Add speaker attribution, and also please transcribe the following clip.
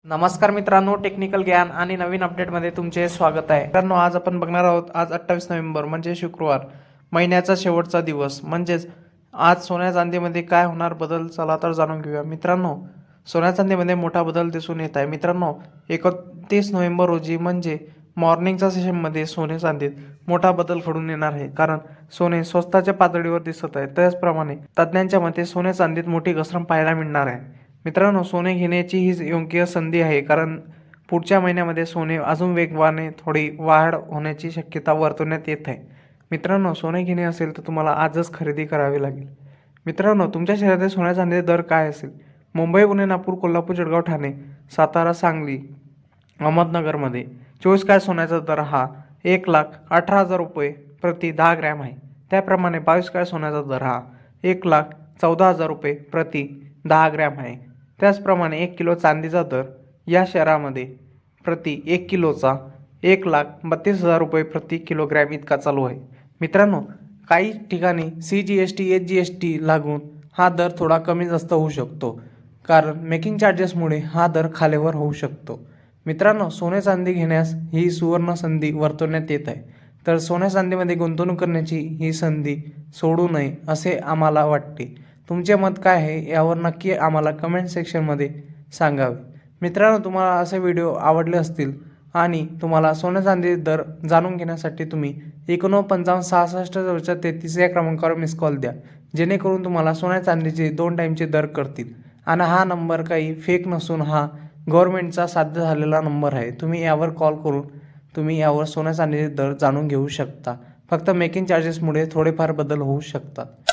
Speaker 1: नमस्कार मित्रांनो, टेक्निकल ज्ञान आणि नवीन अपडेटमध्ये तुमचे स्वागत आहे. मित्रांनो, आज आपण बघणार आहोत. आज 28 नोव्हेंबर म्हणजे शुक्रवार, महिन्याचा शेवटचा दिवस. म्हणजेच आज सोन्या चांदीमध्ये काय होणार बदल, चला तर जाणून घेऊया. मित्रांनो, सोन्या चांदीमध्ये मोठा बदल दिसून येत आहे. मित्रांनो, 31 नोव्हेंबर रोजी म्हणजे मॉर्निंगच्या सेशनमध्ये सोने चांदीत मोठा बदल घडून येणार आहे, कारण सोने स्वस्ताच्या पातळीवर दिसत आहे. त्याचप्रमाणे तज्ज्ञांच्या मते सोने चांदीत मोठी घसरण पाहायला मिळणार आहे. मित्रांनो, सोने घेण्याची ही योग्य संधी आहे, कारण पुढच्या महिन्यामध्ये सोने अजून वेगवाने थोडी वाढ होण्याची शक्यता वर्तवण्यात येत आहे. मित्रांनो, सोने घेणे असेल तर तुम्हाला आजच खरेदी करावी लागेल. मित्रांनो, तुमच्या शहरातील सोन्या चांदीचे दर काय असेल? मुंबई, पुणे, नागपूर, कोल्हापूर, जळगाव, ठाणे, सातारा, सांगली, अहमदनगरमध्ये 24 कॅरेट सोन्याचा दर हा 1,18,000 रुपये प्रति 10 ग्रॅम आहे. त्याप्रमाणे 22 कॅरेट सोन्याचा दर हा 1,14,000 रुपये प्रति 10 ग्रॅम आहे. त्याचप्रमाणे 1 किलो चांदीचा दर या शहरामध्ये प्रति 1 किलोचा 1,32,000 रुपये प्रति किलोग्रॅम इतका चालू आहे. मित्रांनो, काही ठिकाणी CGST SGST लागून हा दर थोडा कमी जास्त होऊ शकतो, कारण मेकिंग चार्जेसमुळे हा दर खालीवर होऊ शकतो. मित्रांनो, सोने चांदी घेण्यास ही सुवर्ण संधी वर्तवण्यात येत आहे, तर सोन्या चांदीमध्ये गुंतवणूक करण्याची ही संधी सोडू नये असे आम्हाला वाटते. तुमचे मत काय आहे यावर नक्की आम्हाला कमेंट सेक्शनमध्ये सांगावे. मित्रांनो, तुम्हाला असे व्हिडिओ आवडले असतील आणि तुम्हाला सोन्या चांदी दर जाणून घेण्यासाठी तुम्ही 49 या क्रमांकावर मिस कॉल द्या, जेणेकरून तुम्हाला सोन्या चांदीचे 2 टाईमचे दर करतील. आणि हा नंबर काही फेक नसून हा गव्हर्नमेंटचा साध्य झालेला नंबर आहे. तुम्ही यावर कॉल करून तुम्ही यावर सोन्या चांदीचे दर जाणून घेऊ शकता. फक्त मेकिंग चार्जेसमुळे थोडेफार बदल होऊ शकतात.